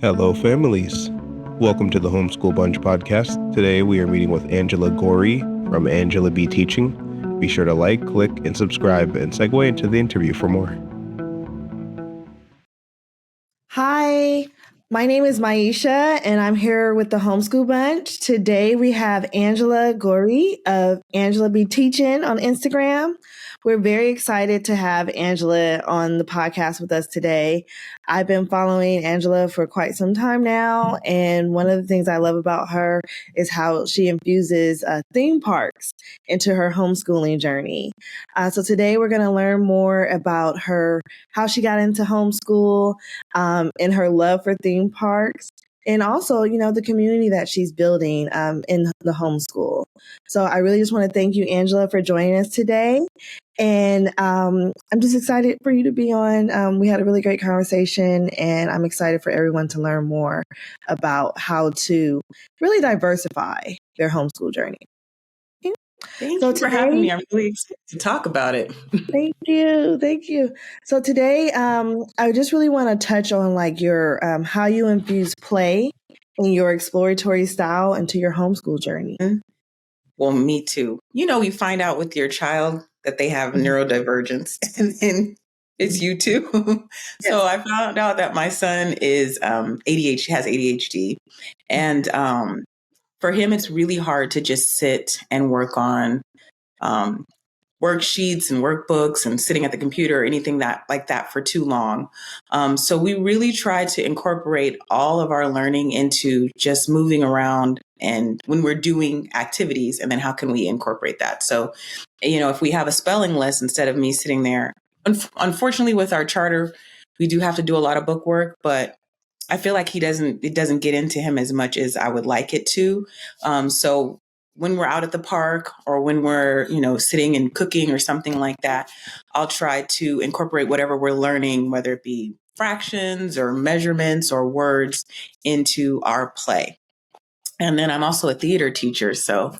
Hello, families. Welcome to the Homeschool Bunch Podcast. Today we are meeting with Angela Goree from Angela Be Teaching. Be sure to like, click, and subscribe, and segue into the interview for more. Hi, my name is Maisha, and I'm here with the Homeschool Bunch. Today we have Angela Goree of Angela Be Teaching on Instagram. We're very excited to have Angela on the podcast with us today. I've been following Angela for quite some time now, and one of the things I love about her is how she infuses theme parks into her homeschooling journey. So today we're going to learn more about how she got into homeschool, and her love for theme parks, and also, the community that she's building in the homeschool. So I really just want to thank you, Angela, for joining us today. And I'm just excited for you to be on. We had a really great conversation, and I'm excited for everyone to learn more about how to really diversify their homeschool journey. Thank you for having me. I'm really excited to talk about it. Thank you. Thank you. So today, I just really want to touch on your how you infuse play and your exploratory style into your homeschool journey. Well, me too. You find out with your child that they have neurodivergence, and then it's you too. Yes. So I found out that my son is ADHD, has ADHD, and for him, it's really hard to just sit and work on worksheets and workbooks and sitting at the computer or anything like that for too long. So we really try to incorporate all of our learning into just moving around and when we're doing activities, and then how can we incorporate that? So, if we have a spelling list instead of me sitting there, unfortunately with our charter, we do have to do a lot of book work, but I feel like it doesn't get into him as much as I would like it to. So when we're out at the park or when we're, sitting and cooking or something like that, I'll try to incorporate whatever we're learning, whether it be fractions or measurements or words, into our play. And then I'm also a theater teacher, so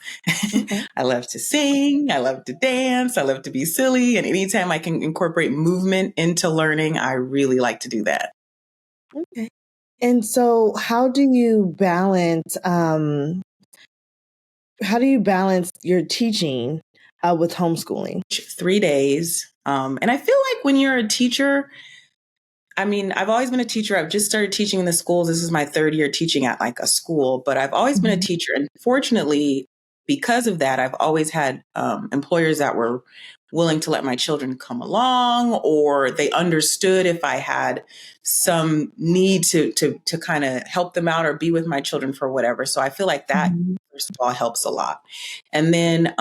I love to sing, I love to dance, I love to be silly. And anytime I can incorporate movement into learning, I really like to do that. Okay. And so how do you balance your teaching with homeschooling? 3 days. And I feel like when you're a teacher, I've always been a teacher. I've just started teaching in the schools. This is my third year teaching at a school, but I've always been a teacher. And fortunately, because of that, I've always had employers that were willing to let my children come along, or they understood if I had some need to kind of help them out or be with my children for whatever. So I feel like that, first of all, helps a lot. And then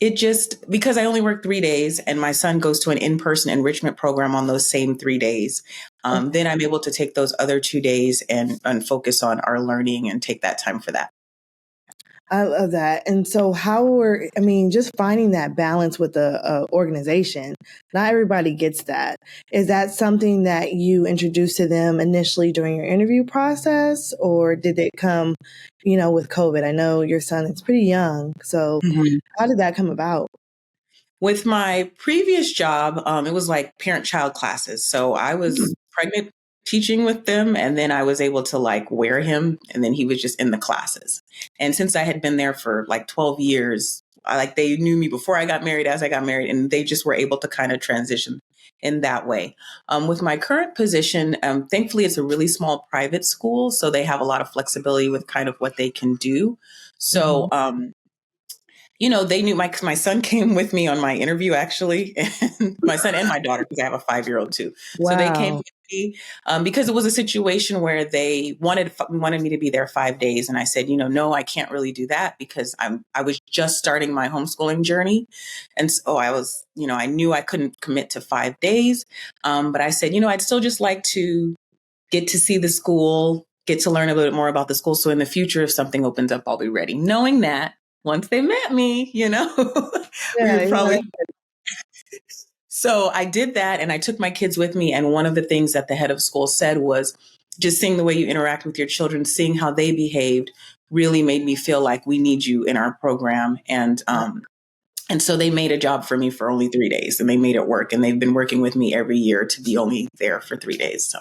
it just, because I only work 3 days and my son goes to an in-person enrichment program on those same 3 days, then I'm able to take those other 2 days and focus on our learning and take that time for that. I love that. And so just finding that balance with the organization, not everybody gets that. Is that something that you introduced to them initially during your interview process, or did it come, with COVID? I know your son is pretty young. So how did that come about? With my previous job, it was like parent-child classes. So I was pregnant teaching with them, and then I was able to wear him, and then he was just in the classes. And since I had been there for 12 years, they knew me before I got married, as I got married, and they just were able to kind of transition in that way. With my current position, thankfully, it's a really small private school, so they have a lot of flexibility with kind of what they can do. So, they knew my son came with me on my interview, actually, and my son and my daughter, because I have a 5-year-old too. Wow. So they came with me because it was a situation where they wanted me to be there 5 days. And I said, no, I can't really do that because I was just starting my homeschooling journey. And so I was, I knew I couldn't commit to 5 days. But I said, I'd still just like to get to see the school, get to learn a little bit more about the school. So in the future, if something opens up, I'll be ready. Knowing that once they met me, we would probably. So I did that, and I took my kids with me. And one of the things that the head of school said was, just seeing the way you interact with your children, seeing how they behaved, really made me feel like we need you in our program. And so they made a job for me for only 3 days, and they made it work. And they've been working with me every year to be only there for 3 days. So,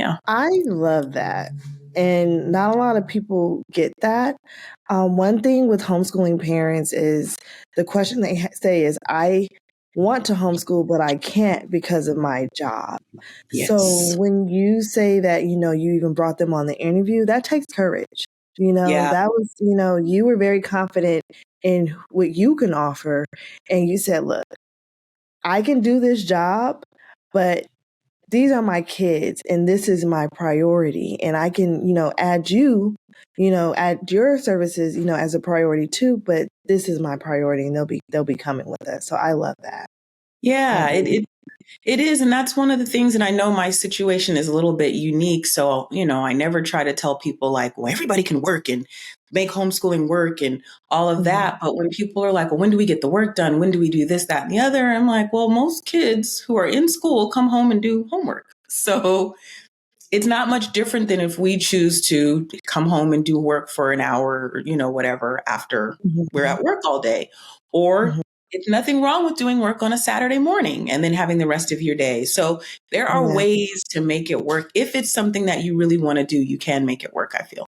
Yeah. I love that. And not a lot of people get that. One thing with homeschooling parents is the question they say is, I want to homeschool, but I can't because of my job. So Yes. when you say that, you even brought them on the interview, that takes courage. Yeah. That was, you were very confident in what you can offer. And you said, look, I can do this job, but these are my kids and this is my priority. And I can, add add your services, as a priority too, but this is my priority and they'll be coming with us. So I love that. Yeah, it is. And that's one of the things. And I know my situation is a little bit unique. So, I never try to tell people like, well, everybody can work and make homeschooling work and all of that. But when people are like, well, when do we get the work done? When do we do this, that, and the other? I'm like, well, most kids who are in school come home and do homework. So it's not much different than if we choose to come home and do work for an hour or, whatever after we're at work all day. Or Mhm. it's nothing wrong with doing work on a Saturday morning and then having the rest of your day. So there are Yeah. ways to make it work. If it's something that you really want to do, you can make it work, I feel.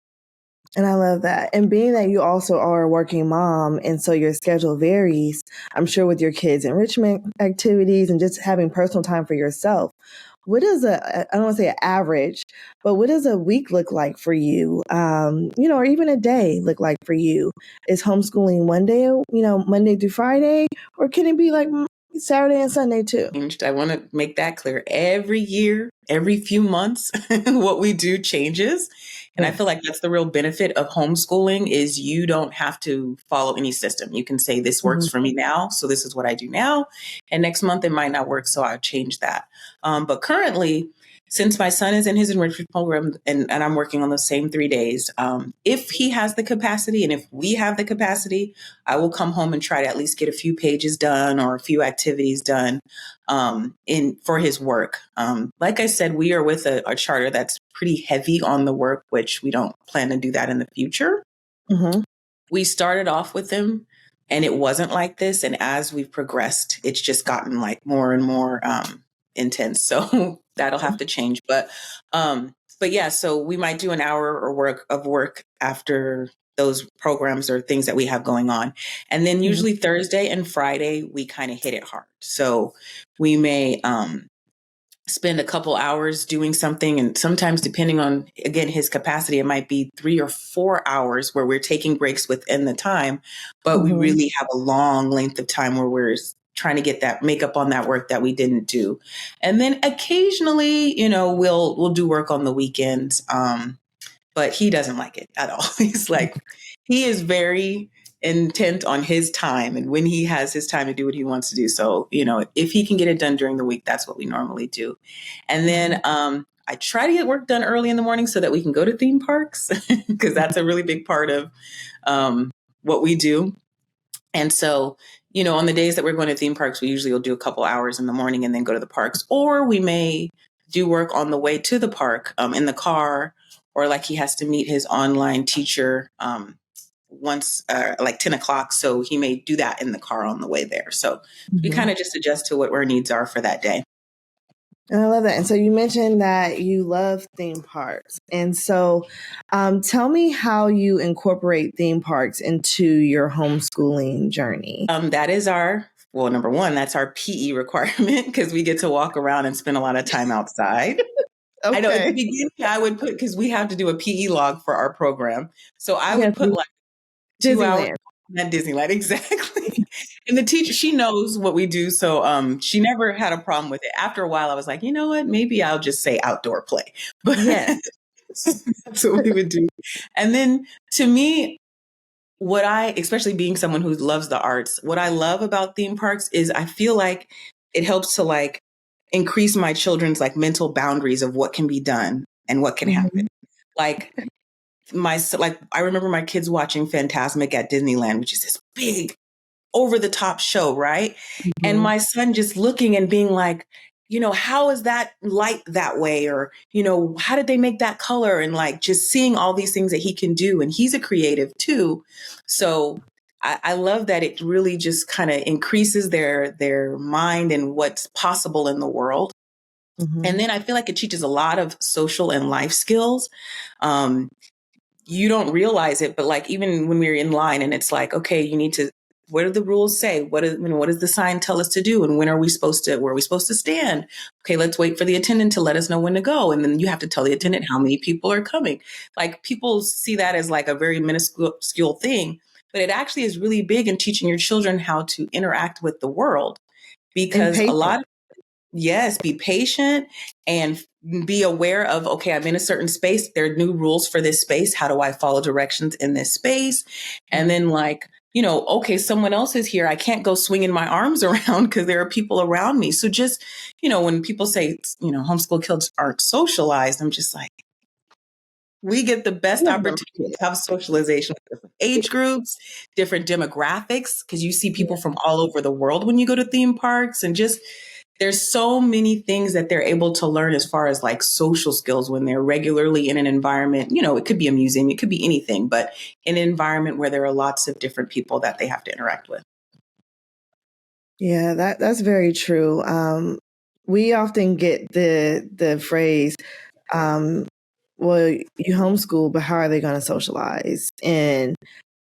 And I love that. And being that you also are a working mom, and so your schedule varies, I'm sure with your kids' enrichment activities and just having personal time for yourself. What is I don't want to say an average, but what does a week look like for you? Or even a day look like for you? Is homeschooling one day, Monday through Friday, or can it be like Saturday and Sunday too? I want to make that clear. Every year, every few months, what we do changes. And I feel like that's the real benefit of homeschooling is you don't have to follow any system. You can say this works Mhm. for me now. So this is what I do now. And next month it might not work. So I'll change that. But currently, since my son is in his enrichment program and I'm working on those same 3 days, if he has the capacity and if we have the capacity, I will come home and try to at least get a few pages done or a few activities done in for his work. Like I said, we are with a charter that's pretty heavy on the work, which we don't plan to do that in the future. Mhm. We started off with them and it wasn't like this. And as we've progressed, it's just gotten like more and more intense. So that'll have to change. But yeah, so we might do an hour or work after those programs or things that we have going on. And then Mhm. usually Thursday and Friday, we kind of hit it hard. So we may spend a couple hours doing something. And sometimes, depending on, again, his capacity, it might be 3 or 4 hours where we're taking breaks within the time. But we Mhm. really have a long length of time where we're trying to get that make up on that work that we didn't do. And then occasionally, we'll do work on the weekends. But he doesn't like it at all. He is very intent on his time and when he has his time to do what he wants to do. So, if he can get it done during the week, that's what we normally do. And then I try to get work done early in the morning so that we can go to theme parks because that's a really big part of what we do. And so, on the days that we're going to theme parks, we usually will do a couple hours in the morning and then go to the parks. Or we may do work on the way to the park in the car, or like he has to meet his online teacher once, like 10 o'clock. So he may do that in the car on the way there. So we Mhm. kind of just adjust to what our needs are for that day. And I love that. And so you mentioned that you love theme parks. And so tell me how you incorporate theme parks into your homeschooling journey. That is well, number one, that's our PE requirement because we get to walk around and spend a lot of time outside. I know at the Okay. beginning I would put, because we have to do a PE log for our program. So I Yes, would put like 2 hours Disneyland. at Disneyland. Exactly. And the teacher, she knows what we do. So she never had a problem with it. After a while, I was like, you know what? Maybe I'll just say outdoor play. But Yes. that's what we would do. And then to me, especially being someone who loves the arts, what I love about theme parks is I feel like it helps to like increase my children's like mental boundaries of what can be done and what can happen. Mhm. Like I remember my kids watching Fantasmic at Disneyland, which is this big over the top show, right? And Mhm. my son just looking and being like, how is that light that way? Or, how did they make that color? And like just seeing all these things that he can do. And he's a creative too. So I love that it really just kind of increases their mind and what's possible in the world. And then I feel like it teaches a lot of social and life skills. You don't realize it, but like even when we're in line and it's like, okay, you need to, what do the rules say? What does the sign tell us to do? And where are we supposed to stand? Okay, let's wait for the attendant to let us know when to go. And then you have to tell the attendant how many people are coming. Like people see that as like a very minuscule thing, but it actually is really big in teaching your children how to interact with the world. Because a lot of Yes, be patient and be aware of, okay, I'm in a certain space. There are new rules for this space. How do I follow directions in this space? And then like, okay, someone else is here. I can't go swinging my arms around because there are people around me. So just, when people say, homeschool kids aren't socialized, I'm just like, we get the best opportunity to have socialization with different age groups, different demographics, because you see people from all over the world when you go to theme parks, and just there's so many things that they're able to learn as far as like social skills when they're regularly in an environment. It could be a museum, it could be anything, but in an environment where there are lots of different people that they have to interact with. Yeah, that's very true. We often get the phrase, well, you homeschool, but how are they going to socialize? And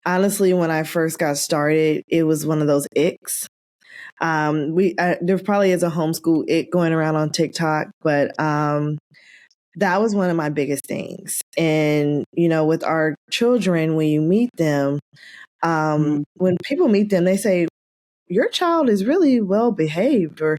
honestly, when I first got started, it was one of those icks. There probably is a homeschool ick going around on TikTok, but that was one of my biggest things. And, with our children, when you meet them, when people meet them, they say, your child is really well behaved, or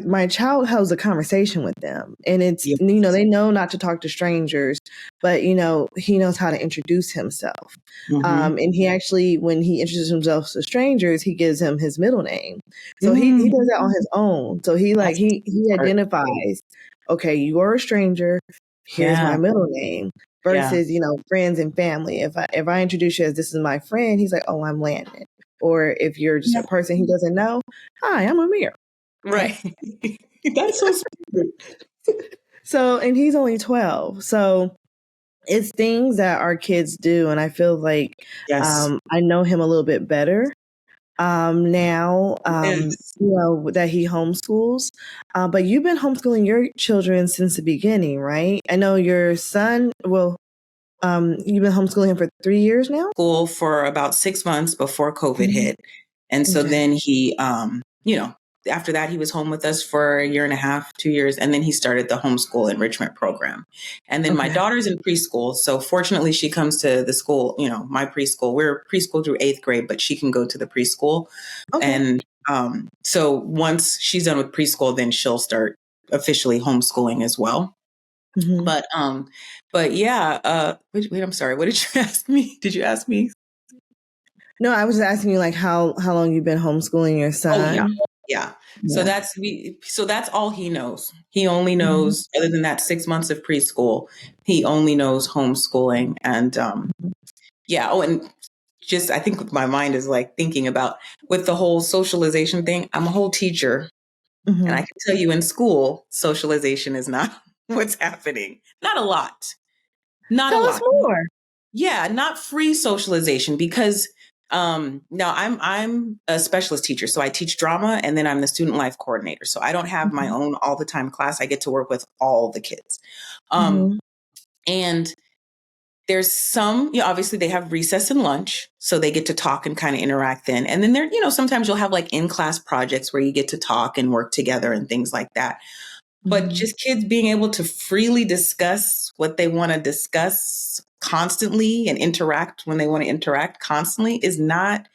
my child has a conversation with them. And it's, Yes. they know not to talk to strangers, but, he knows how to introduce himself. And he actually, when he introduces himself to strangers, he gives him his middle name. So he does that on his own. So he identifies, okay, you are a stranger. Here's my middle name. Versus, friends and family. If I introduce you as this is my friend, he's like, oh, I'm Landon. Or if you're just a person he doesn't know, hi, I'm Amir. Right. That's so sweet. So, and he's only 12. So it's things that our kids do. And I feel like I know him a little bit better now, that he homeschools. But you've been homeschooling your children since the beginning, right? I know your son, you've been homeschooling him for 3 years now? School for about 6 months before COVID hit. And so then he, after that, he was home with us for a year and a half, 2 years. And then he started the homeschool enrichment program. And then my daughter's in preschool. So fortunately, she comes to the school, my preschool. We're preschool through 8th grade, but she can go to the preschool. And so once she's done with preschool, then she'll start officially homeschooling as well. But yeah, wait, I'm sorry. What did you ask me? Did you ask me? No, I was asking you like how long you've been homeschooling your son. Oh, yeah. So that's all he knows. He only knows, other than that 6 months of preschool, he only knows homeschooling. And and just I think my mind is like thinking about with the whole socialization thing. I'm a whole teacher, and I can tell you in school, socialization is not what's happening. Not a lot. Tell us more. Yeah, not free socialization, because now I'm a specialist teacher, so I teach drama, and then I'm the student life coordinator. So I don't have my own all the time class. I get to work with all the kids. And there's some, obviously they have recess and lunch, so they get to talk and kind of interact then. And then there, sometimes you'll have like in-class projects where you get to talk and work together and things like that. But just kids being able to freely discuss what they want to discuss constantly and interact when they want to interact constantly it's not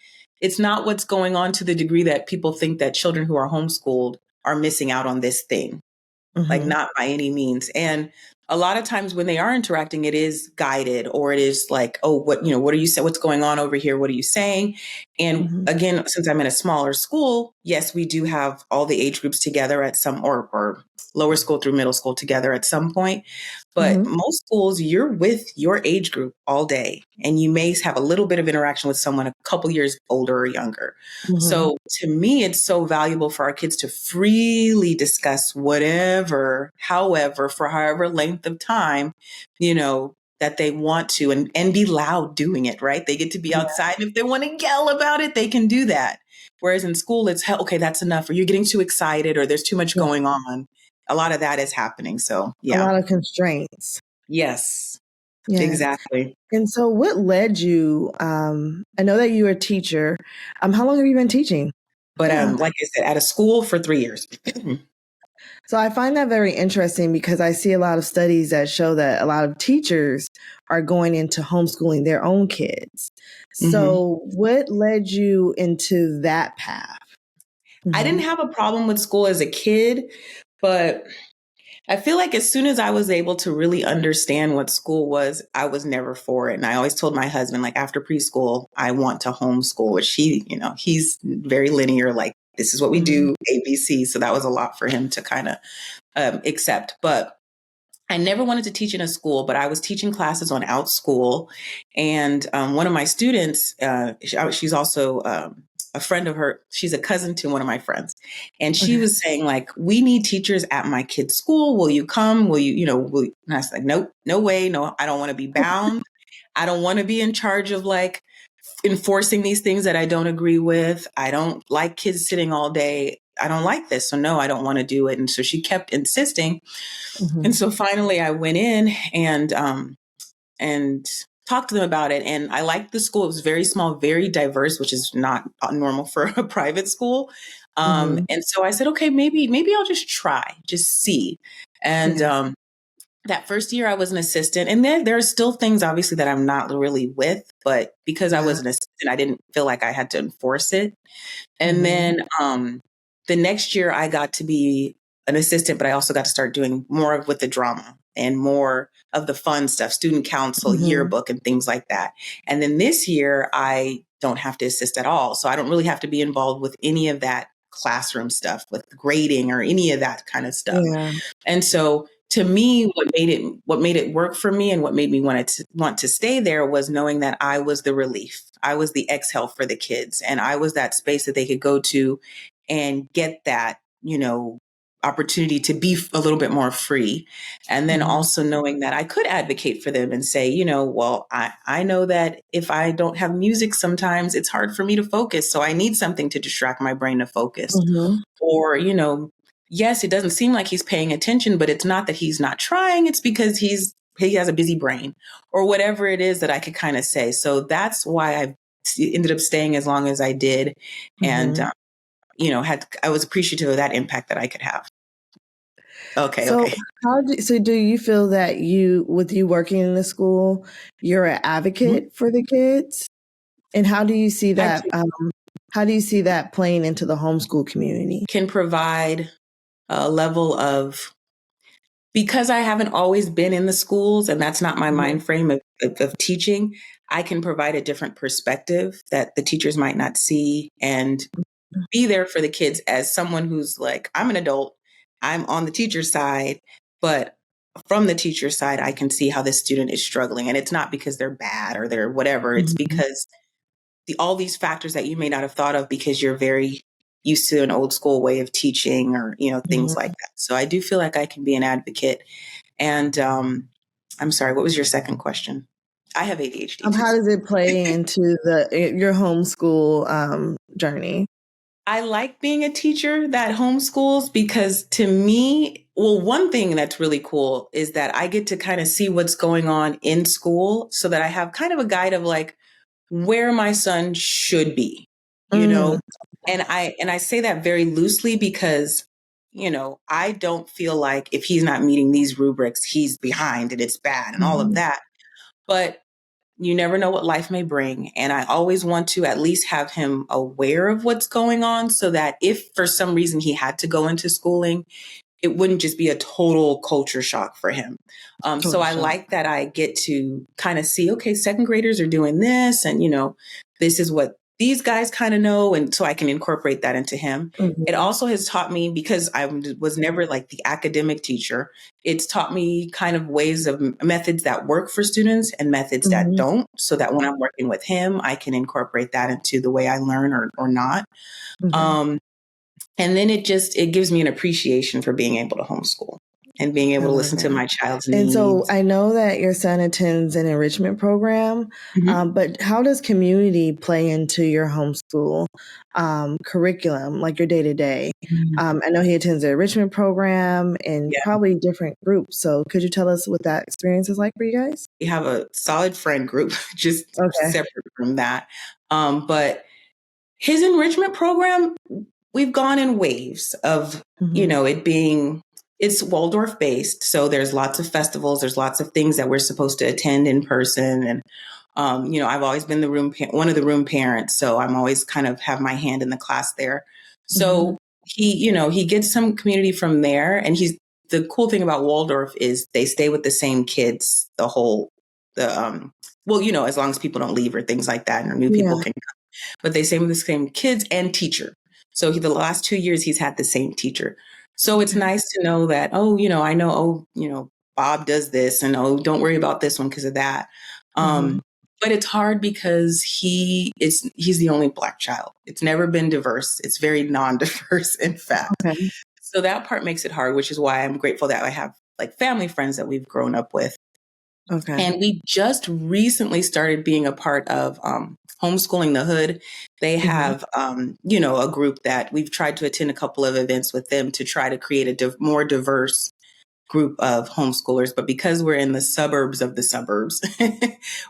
what's going on, to the degree that people think that children who are homeschooled are missing out on this thing. Like, not by any means. And a lot of times when they are interacting, it is guided, or it is like, oh, what are you saying? What's going on over here? What are you saying? And again, since I'm in a smaller school, yes, we do have all the age groups together at some, or lower school through middle school together at some point. But most schools, you're with your age group all day, and you may have a little bit of interaction with someone a couple years older or younger. So to me, it's so valuable for our kids to freely discuss whatever, however, for however length of time, that they want to, and be loud doing it, right? They get to be outside. And if they want to yell about it, they can do that. Whereas in school, it's, okay, that's enough. Or you're getting too excited, or there's too much going on. a lot of that is happening. So A yeah. lot of constraints. Yes, Yes. exactly. And so what led you, I know that you're a teacher. How long have you been teaching? But Yeah. like I said, at a school for 3 years. So I find that very interesting because I see a lot of studies that show that a lot of teachers are going into homeschooling their own kids. So what led you into that path? I didn't have a problem with school as a kid, but I feel like as soon as I was able to really understand what school was, I was never for it. And I always told my husband, like after preschool, I want to homeschool, which he's very linear, like this is what we do, ABC. So that was a lot for him to kind of accept. But I never wanted to teach in a school, but I was teaching classes on Outschool. And one of my students, she's also a friend of her. She's a cousin to one of my friends. And she was saying, like, we need teachers at my kid's school. Will you come? Will you, and I was like, nope, no way. No, I don't want to be bound. I don't want to be in charge of like enforcing these things that I don't agree with. I don't like kids sitting all day. I don't like this. So no, I don't want to do it. And so she kept insisting. And so finally I went in and talked to them about it. And I liked the school. It was very small, very diverse, which is not normal for a private school. And so I said, okay, maybe I'll just try, just see. And that first year I was an assistant, and then there are still things obviously that I'm not really with, but because I was an assistant, I didn't feel like I had to enforce it. And then the next year I got to be an assistant, but I also got to start doing more with the drama and more of the fun stuff, student council, yearbook, and things like that. And then this year I don't have to assist at all. So I don't really have to be involved with any of that classroom stuff, with grading or any of that kind of stuff. Yeah. And so to me, what made it work for me and what made me want to stay there was knowing that I was the relief. I was the exhale for the kids, and I was that space that they could go to and get that, opportunity to be a little bit more free. And then also knowing that I could advocate for them and say, well, I know that if I don't have music, sometimes it's hard for me to focus. So I need something to distract my brain to focus. Or, yes, it doesn't seem like he's paying attention, but it's not that he's not trying. It's because he has a busy brain or whatever it is that I could kind of say. So that's why I ended up staying as long as I did. And, I was appreciative of that impact that I could have. Okay. So do you feel that with you working in the school, you're an advocate for the kids? And how do you see that? How do you see that playing into the homeschool community? Can provide a level of, because I haven't always been in the schools and that's not my mind frame of teaching, I can provide a different perspective that the teachers might not see and be there for the kids as someone who's like, I'm an adult, I'm on the teacher's side, but from the teacher's side, I can see how this student is struggling. And it's not because they're bad or they're whatever. It's because all these factors that you may not have thought of because you're very used to an old school way of teaching or, things like that. So I do feel like I can be an advocate. And I'm sorry, what was your second question? I have ADHD. How does it play into your homeschool journey? I like being a teacher that homeschools because to me, well, one thing that's really cool is that I get to kind of see what's going on in school so that I have kind of a guide of like where my son should be, and I say that very loosely because, I don't feel like if he's not meeting these rubrics, he's behind and it's bad and all of that. But you never know what life may bring. And I always want to at least have him aware of what's going on so that if for some reason he had to go into schooling, it wouldn't just be a total culture shock for him. So I like that I get to kind of see, okay, second graders are doing this and, this is what these guys kind of know. And so I can incorporate that into him. It also has taught me, because I was never like the academic teacher, it's taught me kind of ways of methods that work for students and methods that don't, so that when I'm working with him, I can incorporate that into the way I learn or not. And then it gives me an appreciation for being able to homeschool and being I able to love listen to that. my child's And so needs. I know that your son attends an enrichment program, Mhm. but how does community play into your homeschool curriculum, like your day to day? I know he attends an enrichment program and Yeah, probably different groups. So could you tell us what that experience is like for you guys? we have a solid friend group, just Okay. separate from that. But his enrichment program, we've gone in waves of, Hmm. it being, it's Waldorf based. So there's lots of festivals, there's lots of things that we're supposed to attend in person. And, I've always been one of the room parents. So I'm always kind of have my hand in the class there. Hmm. So he gets some community from there. And the cool thing about Waldorf is they stay with the same kids as long as people don't leave or things like that, and new people Yeah. can, but they stay with the same kids and teacher. So the last 2 years he's had the same teacher. So it's Okay. nice to know that, I know, Bob does this, and don't worry about this one because of that. Hmm. But it's hard because he's the only Black child. It's never been diverse. It's very non-diverse, in fact. Okay. So that part makes it hard, which is why I'm grateful that I have like family friends that we've grown up with. Okay. And we just recently started being a part of Homeschooling the Hood. They Hmm. have, a group that we've tried to attend a couple of events with them to try to create a more diverse group of homeschoolers. But because we're in the suburbs of the suburbs,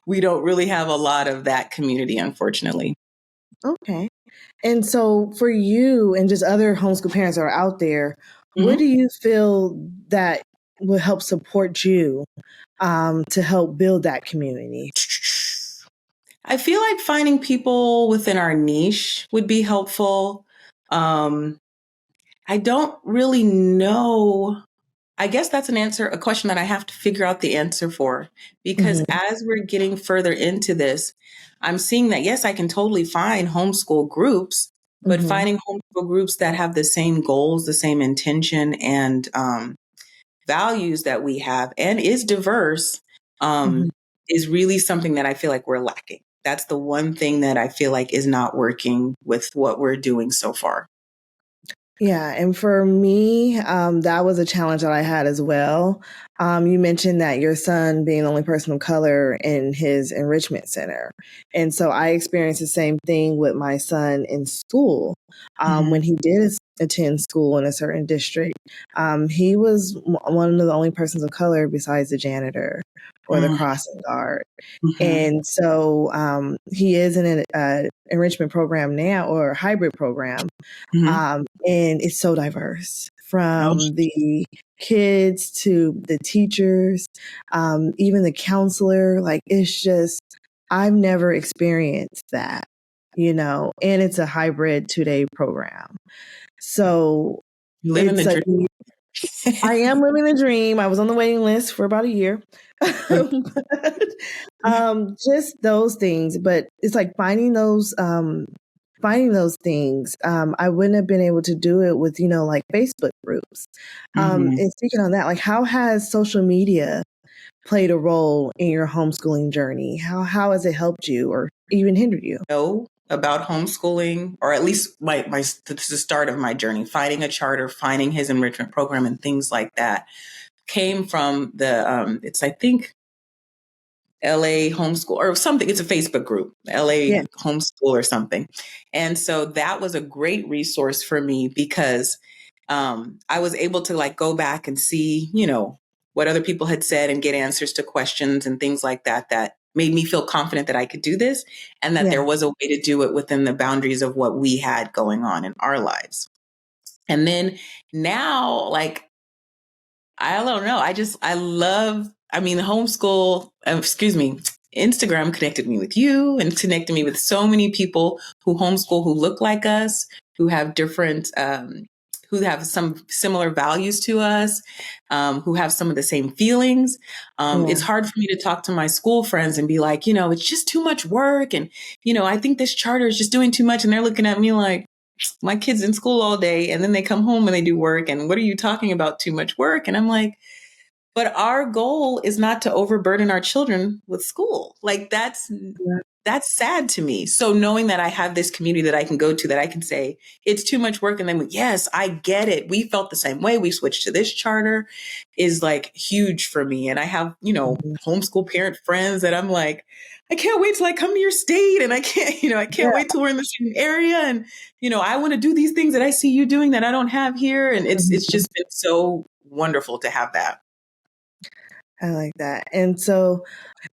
we don't really have a lot of that community, unfortunately. Okay. And so for you and just other homeschool parents that are out there, what Mhm. do you feel that will help support you to help build that community? I feel like finding people within our niche would be helpful. Um, I don't really know. I guess that's a question that I have to figure out the answer for. Because Hmm. as we're getting further into this, I'm seeing that, yes, I can totally find homeschool groups, but Hmm. finding homeschool groups that have the same goals, the same intention, and values that we have, and is diverse, Hmm. is really something that I feel like we're lacking. That's the one thing that I feel like is not working with what we're doing so far. Yeah, and for me, that was a challenge that I had as well. You mentioned that your son being the only person of color in his enrichment center. And so I experienced the same thing with my son in school. When Mhm. he did attend school in a certain district, he was one of the only persons of color besides the janitor or the crossing guard. Mhm. And so he is in an enrichment program now or a hybrid program. Mhm. And it's so diverse Oh, from the kids to the teachers, even the counselor. Like, it's just, I've never experienced that, and it's a hybrid 2-day program. So you live in it's the like, dream. I am living the dream. I was on the waiting list for about a year. But, just those things. But it's like finding those things. I wouldn't have been able to do it with, like Facebook groups. Mhm. And speaking on that, like how has social media played a role in your homeschooling journey? How has it helped you or even hindered you? Know about homeschooling, or at least the start of my journey, finding a charter, finding his enrichment program, and things like that, came from it's, I think, LA Homeschool or something. It's a Facebook group, Yeah. LA Homeschool or something. And so that was a great resource for me because I was able to like go back and see, what other people had said and get answers to questions and things like that, that made me feel confident that I could do this and that Yeah. there was a way to do it within the boundaries of what we had going on in our lives. And then now, like, I don't know. Instagram connected me with you and connected me with so many people who homeschool, who look like us, who have who have some similar values to us, who have some of the same feelings. It's Yeah. hard for me to talk to my school friends and be like, it's just too much work. And, I think this charter is just doing too much. And they're looking at me like, my kids in school all day and then they come home and they do work. And what are you talking about? Too much work. And I'm like, but our goal is not to overburden our children with school. Like that's that's sad to me. So knowing that I have this community that I can go to, that I can say, it's too much work. And then, yes, I get it. We felt the same way. We switched to this charter is like huge for me. And I have, homeschool parent friends that I'm like, I can't wait till I come to your state, and I can't wait till we're in the same area. And, I want to do these things that I see you doing that I don't have here. And it's just been so wonderful to have that. I like that. And so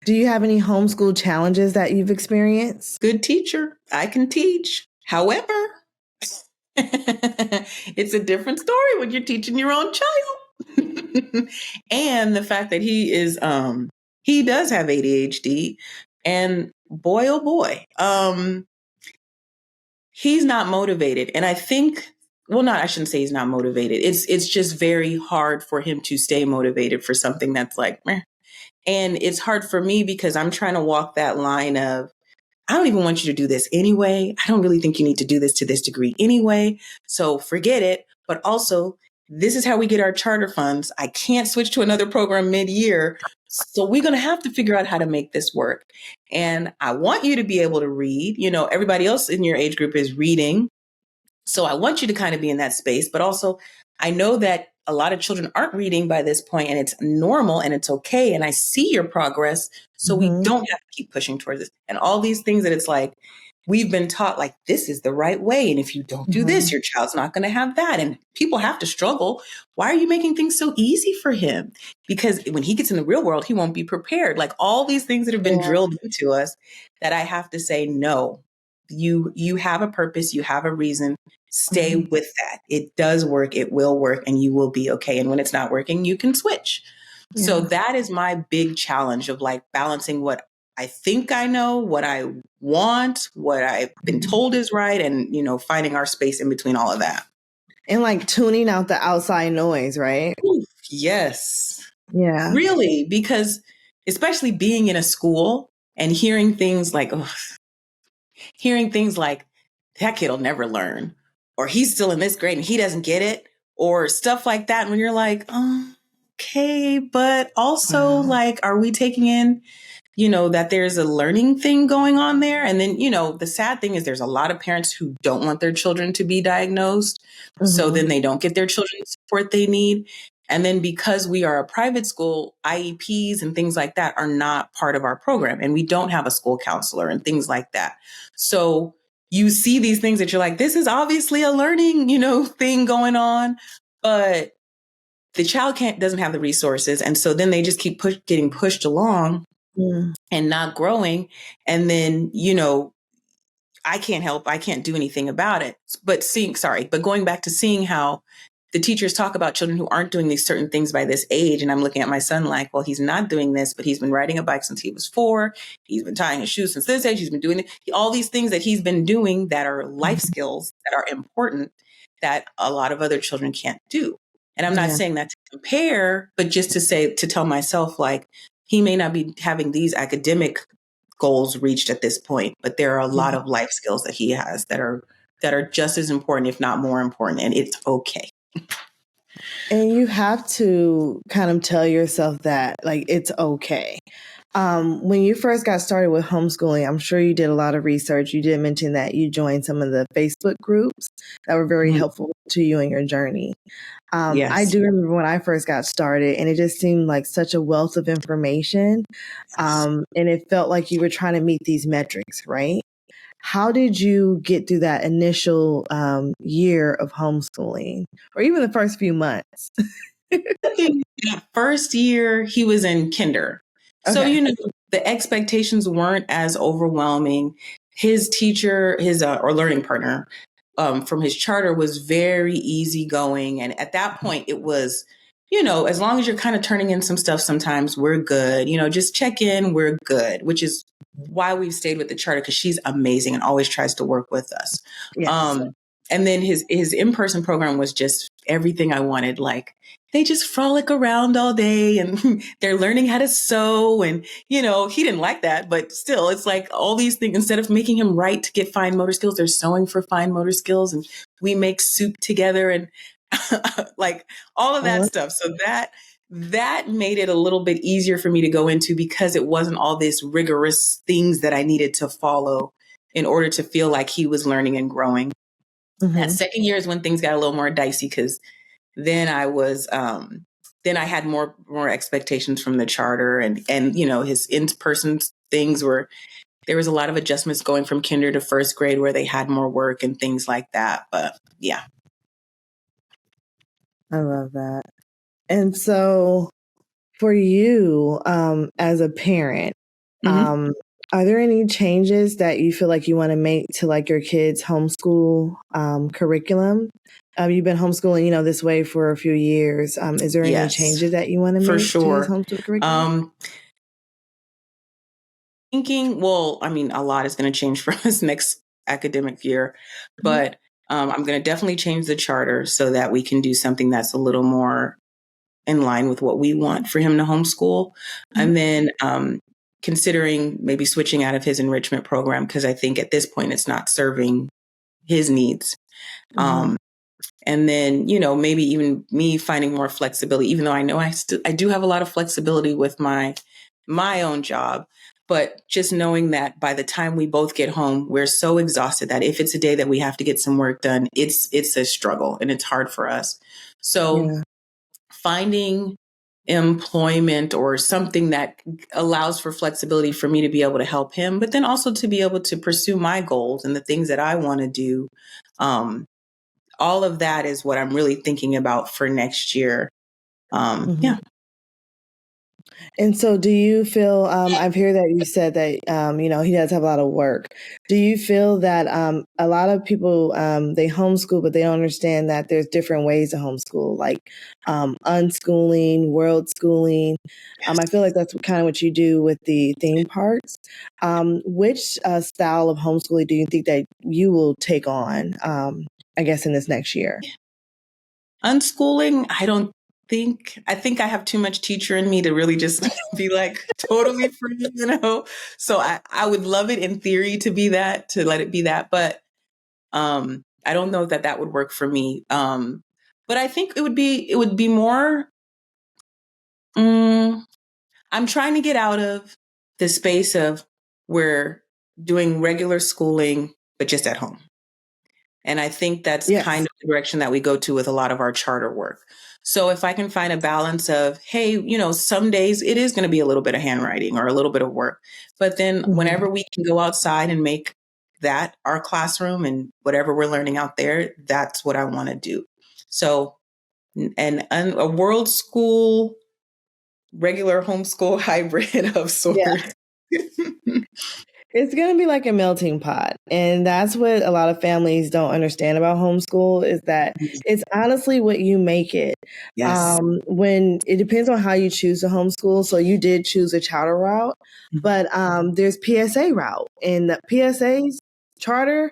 do you have any homeschool challenges that you've experienced? Good teacher. I can teach. However, it's a different story when you're teaching your own child. And the fact that he does have ADHD, and boy, oh boy, he's not motivated. And I think, I shouldn't say he's not motivated. It's just very hard for him to stay motivated for something that's like, meh. And it's hard for me because I'm trying to walk that line of, I don't even want you to do this anyway. I don't really think you need to do this to this degree anyway. So forget it. But also, this is how we get our charter funds. I can't switch to another program mid-year. So we're going to have to figure out how to make this work. And I want you to be able to read. Everybody else in your age group is reading. So I want you to kind of be in that space. But also, I know that a lot of children aren't reading by this point, and it's normal and it's okay. And I see your progress. So we don't have to keep pushing towards this. And all these things that it's like, we've been taught like, this is the right way. And if you don't do this, your child's not going to have that. And people have to struggle. Why are you making things so easy for him? Because when he gets in the real world, he won't be prepared. Like all these things that have been drilled into us, that I have to say, no, you have a purpose. You have a reason. Stay with that. It does work. It will work, and you will be okay. And when it's not working, you can switch. Yeah. So that is my big challenge of like balancing what I think I know, what I want, what I've been told is right, and, finding our space in between all of that. And like tuning out the outside noise, right? Ooh, yes. Yeah. Really, because especially being in a school and hearing things like, that kid will never learn, or he's still in this grade and he doesn't get it, or stuff like that. And when you're like, oh, okay, but also like, are we taking in, that there's a learning thing going on there? And then, the sad thing is there's a lot of parents who don't want their children to be diagnosed. So then they don't get their children the support they need. And then because we are a private school, IEPs and things like that are not part of our program. And we don't have a school counselor and things like that. So you see these things that you're like, this is obviously a learning, thing going on, but the child doesn't have the resources. And so then they just keep getting pushed along and not growing. And then, I can't do anything about it. But going back to seeing how the teachers talk about children who aren't doing these certain things by this age. And I'm looking at my son like, well, he's not doing this, but he's been riding a bike since he was 4. He's been tying his shoes since this age. He's been doing all these things that he's been doing that are life skills that are important that a lot of other children can't do. And I'm not saying that to compare, but just to tell myself, like, he may not be having these academic goals reached at this point, but there are a lot of life skills that he has that are just as important, if not more important. And it's okay. And you have to kind of tell yourself that, like, it's okay. When you first got started with homeschooling, I'm sure you did a lot of research. You did mention that you joined some of the Facebook groups that were very helpful to you in your journey. Yes. I do remember when I first got started, and it just seemed like such a wealth of information. And it felt like you were trying to meet these metrics, right? How did you get through that initial year of homeschooling, or even the first few months? That first year, he was in kinder. Okay. So, the expectations weren't as overwhelming. His teacher, or learning partner from his charter was very easygoing. And at that point, it was, as long as you're kind of turning in some stuff, sometimes we're good. Just check in, we're good, which is why we've stayed with the charter, because she's amazing and always tries to work with us. Yes. And then his in-person program was just everything I wanted. Like, they just frolic around all day and they're learning how to sew. And, he didn't like that, but still, it's like all these things, instead of making him write to get fine motor skills, they're sewing for fine motor skills. And we make soup together and like all of that stuff. So that made it a little bit easier for me to go into because it wasn't all this rigorous things that I needed to follow in order to feel like he was learning and growing. That second year is when things got a little more dicey because then then I had more expectations from the charter and his in-person things there was a lot of adjustments going from kinder to first grade where they had more work and things like that. But yeah. I love that. And so for you, as a parent, are there any changes that you feel like you want to make to like your kids' homeschool curriculum? You've been homeschooling, this way for a few years. Is there any changes that you want to make to his homeschool curriculum? A lot is going to change for us next academic year, but I'm going to definitely change the charter so that we can do something that's a little more in line with what we want for him to homeschool. And then considering maybe switching out of his enrichment program, because I think at this point it's not serving his needs. And then, maybe even me finding more flexibility, even though I know I do have a lot of flexibility with my own job. But just knowing that by the time we both get home, we're so exhausted that if it's a day that we have to get some work done, it's a struggle and it's hard for us. So finding employment or something that allows for flexibility for me to be able to help him, but then also to be able to pursue my goals and the things that I want to do. All of that is what I'm really thinking about for next year. Yeah. And so do you feel, I've heard that you said that, he does have a lot of work. Do you feel that a lot of people, they homeschool, but they don't understand that there's different ways to homeschool, like unschooling, world schooling. I feel like that's kind of what you do with the theme parks. Which style of homeschooling do you think that you will take on, I guess, in this next year? Unschooling, I think I have too much teacher in me to really just be like totally free, So I would love it in theory to let it be that. But I don't know that would work for me. But I think it would be more, I'm trying to get out of the space of we're doing regular schooling, but just at home. And I think that's kind of the direction that we go to with a lot of our charter work. So if I can find a balance of, hey, some days it is going to be a little bit of handwriting or a little bit of work. But then whenever we can go outside and make that our classroom and whatever we're learning out there, that's what I want to do. So a world school, regular homeschool hybrid of sorts. Yeah. It's going to be like a melting pot. And that's what a lot of families don't understand about homeschool is that it's honestly what you make it. Yes. When it depends on how you choose to homeschool. So you did choose a charter route, but there's PSA route. And the PSA's charter,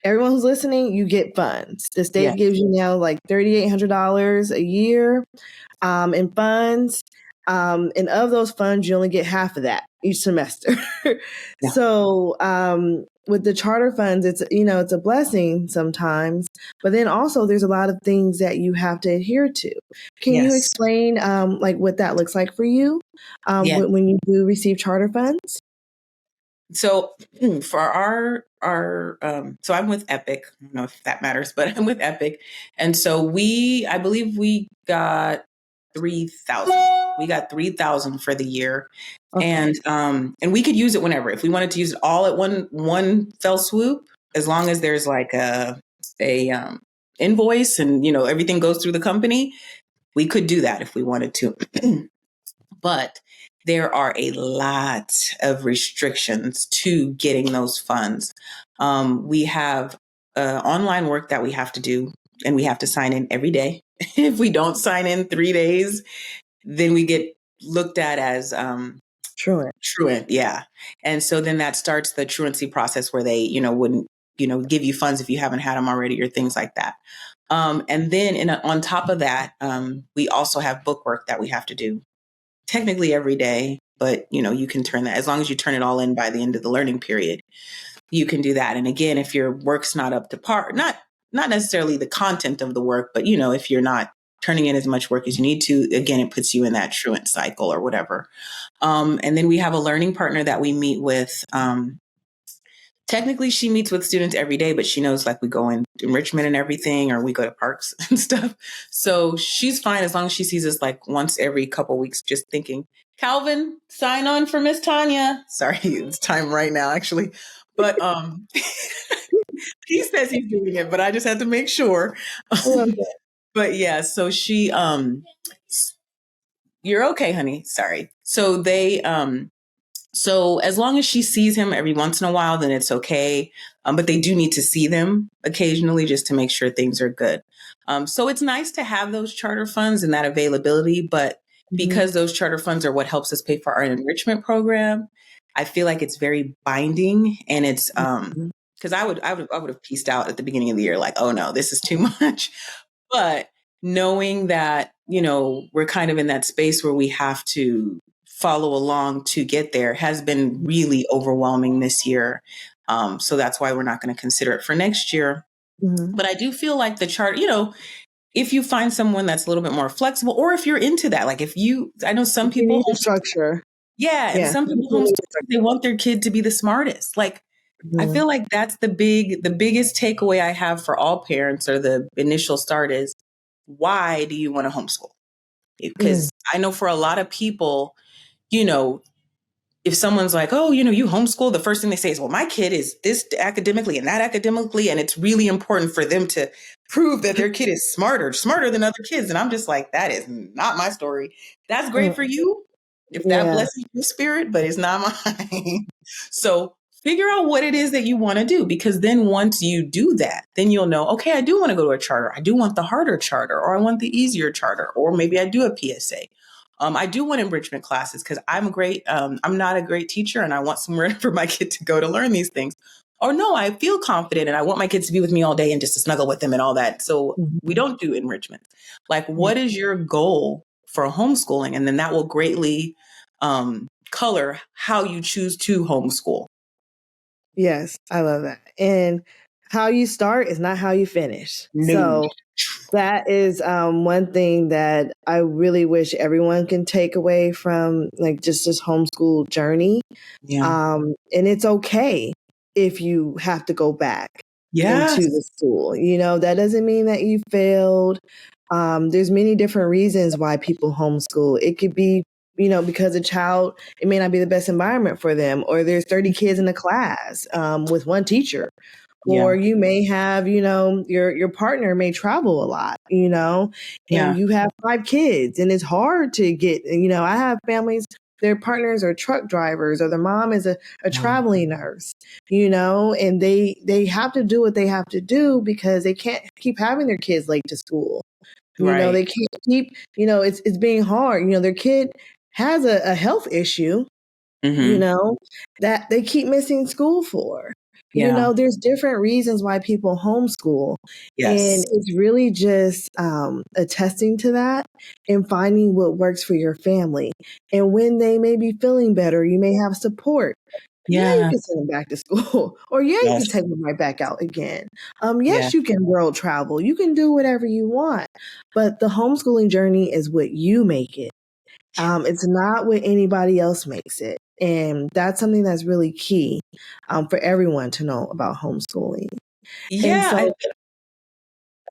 everyone who's listening, you get funds. The state gives you now like $3,800 a year in funds. And of those funds, you only get half of that each semester. So with the charter funds, it's a blessing sometimes, but then also there's a lot of things that you have to adhere to. Can you explain like what that looks like for you when you do receive charter funds? So for our so I'm with Epic. I don't know if that matters, but I'm with Epic. And so I believe we got 3,000. We got 3,000 for the year. Okay. And we could use it whenever. If we wanted to use it all at one fell swoop, as long as there's like a invoice and everything goes through the company, we could do that if we wanted to. But there are a lot of restrictions to getting those funds. We have online work that we have to do, and we have to sign in every day. If we don't sign in 3 days, then we get looked at as truant. Yeah. And so then that starts the truancy process where they, wouldn't, give you funds if you haven't had them already or things like that. And then on top of that, we also have book work that we have to do technically every day, but you can turn that, as long as you turn it all in by the end of the learning period, you can do that. And again, if your work's not up to par, not necessarily the content of the work, but if you're not turning in as much work as you need to, again, it puts you in that truant cycle or whatever. And then we have a learning partner that we meet with. Technically, she meets with students every day, but she knows like we go in enrichment and everything, or we go to parks and stuff. So she's fine as long as she sees us like once every couple weeks, just thinking, Calvin, sign on for Miss Tanya. Sorry, it's time right now, actually. But he says he's doing it, but I just had to make sure. But yeah, so she you're okay, honey. Sorry. So they so as long as she sees him every once in a while, then it's okay. But they do need to see them occasionally just to make sure things are good. So it's nice to have those charter funds and that availability. But because those charter funds are what helps us pay for our enrichment program, I feel like it's very binding. And it's because I would have pieced out at the beginning of the year, like, oh no, this is too much. But knowing that, we're kind of in that space where we have to follow along to get there has been really overwhelming this year. So that's why we're not going to consider it for next year. But I do feel like the chart, if you find someone that's a little bit more flexible, or if you're into that, like I know some people need structure. Yeah. And some people homeschool, they want their kid to be the smartest. Like, I feel like that's the biggest takeaway I have for all parents, or the initial start is, why do you want to homeschool? Because I know for a lot of people, if someone's like, oh, you homeschool, the first thing they say is, well, my kid is this academically and that academically. And it's really important for them to prove that their kid is smarter than other kids. And I'm just like, that is not my story. That's great for you if that blesses your spirit, but it's not mine. So figure out what it is that you want to do, because then once you do that, then you'll know, okay, I do want to go to a charter. I do want the harder charter, or I want the easier charter, or maybe I do a PSA. I do want enrichment classes because I'm not a great teacher and I want somewhere for my kid to go to learn these things. Or no, I feel confident and I want my kids to be with me all day and just to snuggle with them and all that. So we don't do enrichment. Like, what is your goal for homeschooling? And then that will greatly color how you choose to homeschool. Yes, I love that. And how you start is not how you finish. No. So that is one thing that I really wish everyone can take away from like just this homeschool journey. Yeah. And it's okay if you have to go back into the school. That doesn't mean that you failed. There's many different reasons why people homeschool. It could be, because a child, it may not be the best environment for them, or there's 30 kids in a class with one teacher. Or you may have, your partner may travel a lot, and you have 5 kids and it's hard to get, I have families, their partners are truck drivers, or their mom is a traveling nurse, and they have to do what they have to do because they can't keep having their kids late to school. They can't keep, it's being hard. Their kid has a health issue, that they keep missing school for. There's different reasons why people homeschool. And it's really just attesting to that and finding what works for your family. And when they may be feeling better, you may have support. You can send them back to school. Or you can take them right back out again. You can world travel. You can do whatever you want. But the homeschooling journey is what you make it. It's not what anybody else makes it. And that's something that's really key for everyone to know about homeschooling.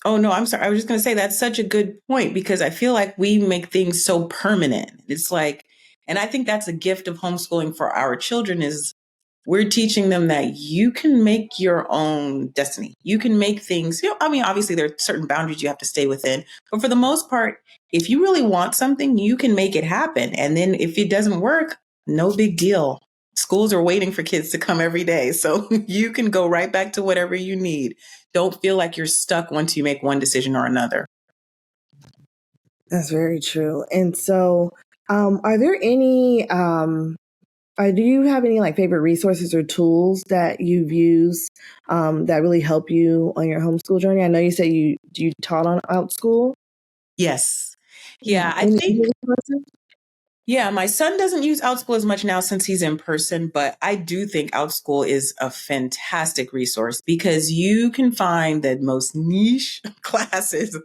Oh, no, I'm sorry. I was just going to say that's such a good point, because I feel like we make things so permanent. It's like, and I think that's a gift of homeschooling for our children, is we're teaching them that you can make your own destiny. You can make things, obviously there are certain boundaries you have to stay within, but for the most part, if you really want something, you can make it happen. And then if it doesn't work, no big deal. Schools are waiting for kids to come every day. So you can go right back to whatever you need. Don't feel like you're stuck once you make one decision or another. That's very true. And so, are there any, do you have any like favorite resources or tools that you've used that really help you on your homeschool journey? I know you said you taught on OutSchool. Yes. Yeah, I think. Yeah, my son doesn't use OutSchool as much now since he's in person, but I do think OutSchool is a fantastic resource because you can find the most niche classes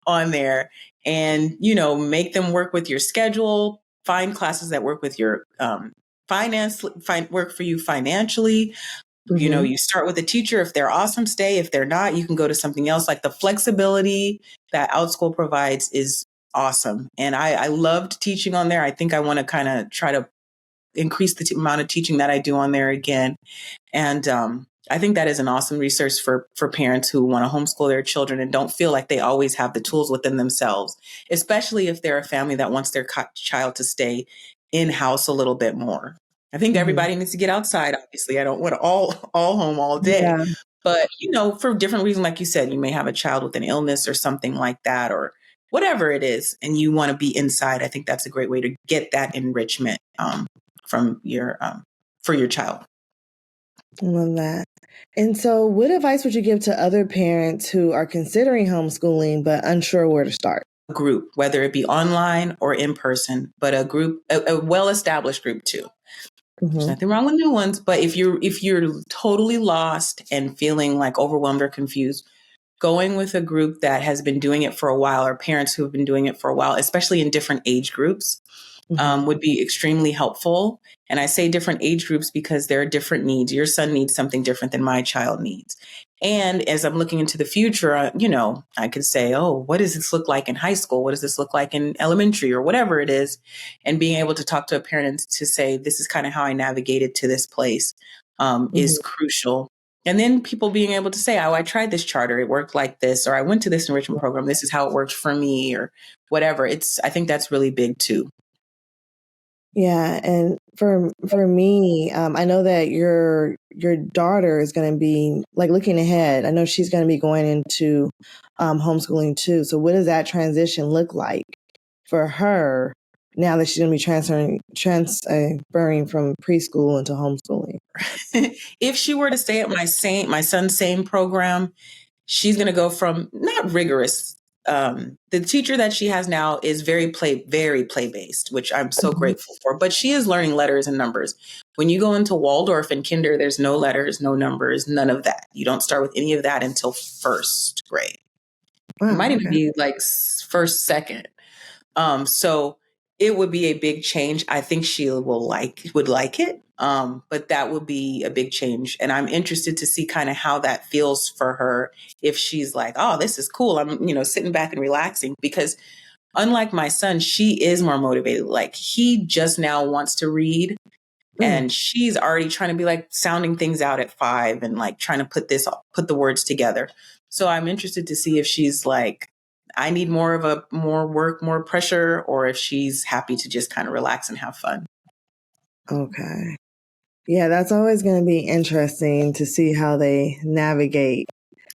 on there and, make them work with your schedule, find classes that work with your work for you financially. You start with a teacher. If they're awesome, stay. If they're not, you can go to something else. Like the flexibility that OutSchool provides is awesome. And I loved teaching on there. I think I want to kind of try to increase the amount of teaching that I do on there again. And I think that is an awesome resource for parents who want to homeschool their children and don't feel like they always have the tools within themselves, especially if they're a family that wants their child to stay in-house a little bit more. I think everybody needs to get outside. Obviously, I don't want all home all day. Yeah. But, for different reasons, like you said, you may have a child with an illness or something like that, or whatever it is, and you want to be inside. I think that's a great way to get that enrichment from your for your child. I love that. And so what advice would you give to other parents who are considering homeschooling but unsure where to start? Group, whether it be online or in person, but a group, a well-established group too. There's nothing wrong with new ones, but if you're totally lost and feeling like overwhelmed or confused, going with a group that has been doing it for a while or parents who have been doing it for a while, especially in different age groups, would be extremely helpful. And I say different age groups because there are different needs. Your son needs something different than my child needs. And as I'm looking into the future, I could say, oh, what does this look like in high school? What does this look like in elementary or whatever it is? And being able to talk to a parent to say, this is kind of how I navigated to this place is crucial. And then people being able to say, oh, I tried this charter. It worked like this, or I went to this enrichment program. This is how it worked for me or whatever. I think that's really big too. Yeah. And for me, I know that your daughter is going to be like looking ahead. I know she's going to be going into homeschooling too. So what does that transition look like for her now that she's going to be transferring from preschool into homeschooling? If she were to stay at my son's same program, she's going to go from not rigorous. The teacher that she has now is very play based, which I'm so grateful for. But she is learning letters and numbers. When you go into Waldorf and Kinder, there's no letters, no numbers, none of that. You don't start with any of that until first grade. It might even be like first, second. So it would be a big change. I think she would like it. But that would be a big change. And I'm interested to see kind of how that feels for her. If she's like, oh, this is cool. I'm, sitting back and relaxing, because unlike my son, she is more motivated. Like he just now wants to read and she's already trying to be like sounding things out at 5 and like trying to put the words together. So I'm interested to see if she's like, I need more work, more pressure, or if she's happy to just kind of relax and have fun. Okay. Yeah, that's always going to be interesting to see how they navigate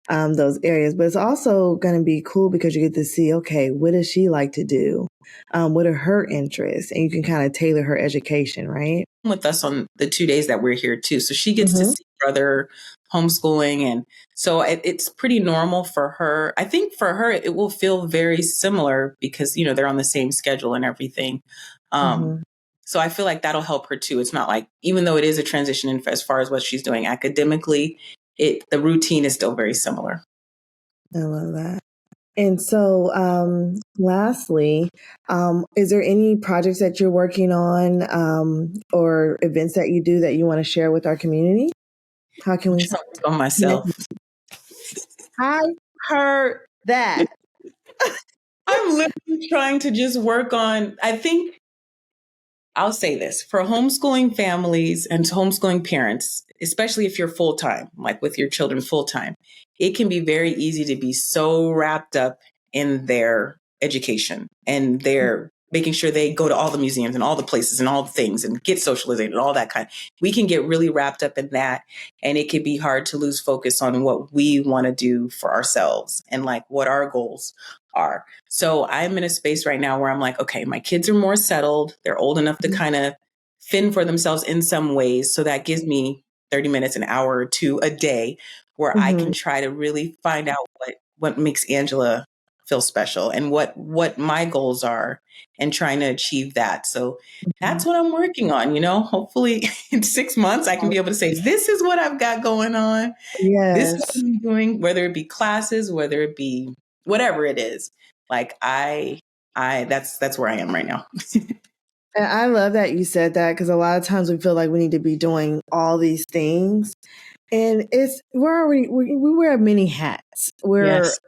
those areas. But it's also going to be cool because you get to see, okay, what does she like to do? What are her interests? And you can kind of tailor her education, right? With us on the 2 days that we're here too. So she gets to see brother homeschooling. And so it's pretty normal for her. I think for her, it will feel very similar because, they're on the same schedule and everything. So I feel like that'll help her too. It's not like, even though it is a transition in as far as what she's doing academically, the routine is still very similar. I love that. And so lastly, is there any projects that you're working on or events that you do that you want to share with our community? How can we work on myself? I heard that. I'm literally trying to just work on, I think, I'll say this, for homeschooling families and homeschooling parents, especially if you're full-time, like with your children full-time, it can be very easy to be so wrapped up in their education and their making sure they go to all the museums and all the places and all the things and get socialized and all that kind. We can get really wrapped up in that. And it can be hard to lose focus on what we want to do for ourselves and like what our goals are. So I'm in a space right now where I'm like, okay, my kids are more settled. They're old enough to kind of fend for themselves in some ways. So that gives me 30 minutes, an hour or two a day where I can try to really find out what makes Angela feel special and what my goals are and trying to achieve that. So that's what I'm working on, hopefully in 6 months I can be able to say, this is what I've got going on. This is what Yes. I'm doing, whether it be classes, whether it be whatever it is. Like that's where I am right now. And I love that you said that, because a lot of times we feel like we need to be doing all these things. And we wear many hats. Yes.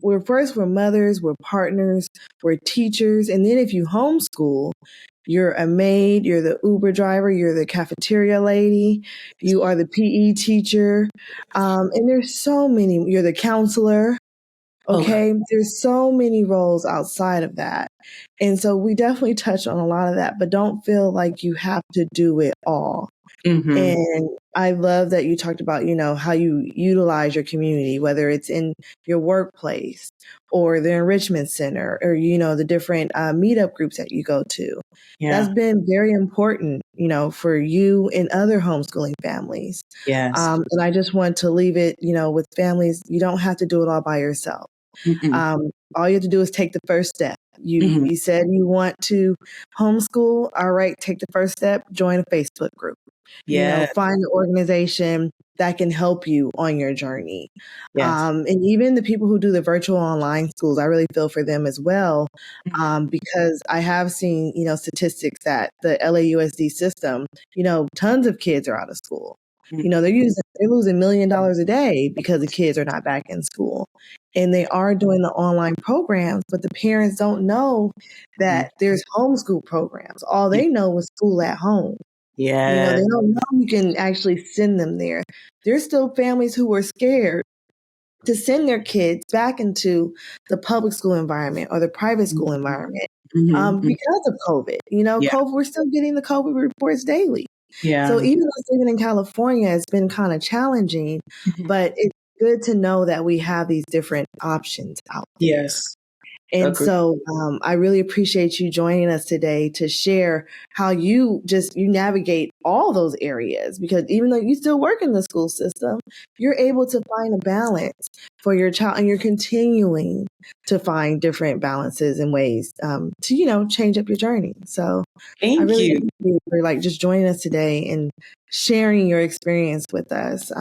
We're mothers, we're partners, we're teachers. And then if you homeschool, you're a maid, you're the Uber driver, you're the cafeteria lady, you are the PE teacher. And there's so many, you're the counselor. Okay. There's so many roles outside of that. And so we definitely touch on a lot of that, but don't feel like you have to do it all. Mm-hmm. And I love that you talked about, how you utilize your community, whether it's in your workplace or the enrichment center or, the different meetup groups that you go to. Yeah. That's been very important, for you and other homeschooling families. Yes. And I just want to leave it, with families, you don't have to do it all by yourself. All you have to do is take the first step. You said you want to homeschool. All right, take the first step, join a Facebook group. Yeah. Find an organization that can help you on your journey. Yes. And even the people who do the virtual online schools, I really feel for them as well. Because I have seen, statistics that the LAUSD system, tons of kids are out of school. They're losing $1 million a day because the kids are not back in school. And they are doing the online programs, but the parents don't know that there's homeschool programs. All they know is school at home. Yeah. They don't know you can actually send them there. There's still families who are scared to send their kids back into the public school environment or the private school environment because of COVID. COVID, we're still getting the COVID reports daily. Yeah. So even though living in California has been kind of challenging, but it's good to know that we have these different options out there. Yes. And so I really appreciate you joining us today to share how you navigate all those areas, because even though you still work in the school system, you're able to find a balance for your child, and you're continuing to find different balances and ways to, change up your journey. So Thank I really you thank you for just joining us today and sharing your experience with us.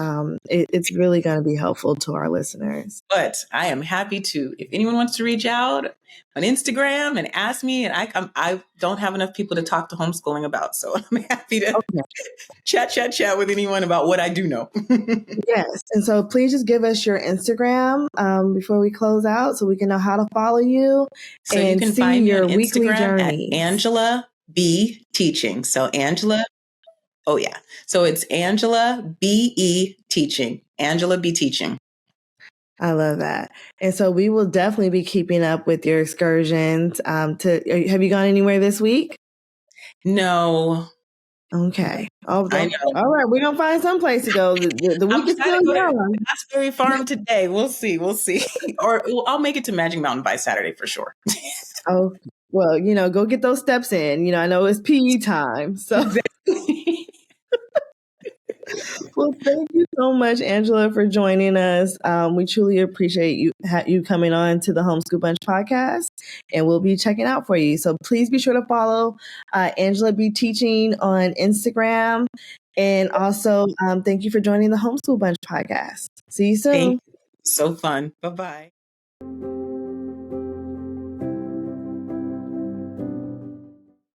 It's really going to be helpful to our listeners. But I am happy to, if anyone wants to reach out on Instagram and ask me, and I don't have enough people to talk to homeschooling about, so I'm happy to chat with anyone about what I do know. Yes. And so please just give us your Instagram before we close out so we can know how to follow you. So and you can see find your me on weekly Instagram journey. at Angela B Teaching. So Angela, so it's Angela B.E. Teaching. Angela B Teaching. I love that. And so we will definitely be keeping up with your excursions. Have you gone anywhere this week? No. Okay. I know. All right. We're going to find some place to go. The week is still young. Asbury Farm today. We'll see. Or I'll make it to Magic Mountain by Saturday for sure. Oh, well, go get those steps in. I know it's PE time. So. Well, thank you so much, Angela, for joining us. We truly appreciate you coming on to the Homeschool Bunch podcast, and we'll be checking out for you. So please be sure to follow Angela B Teaching on Instagram. And also, thank you for joining the Homeschool Bunch podcast. See you soon. So fun. Bye-bye.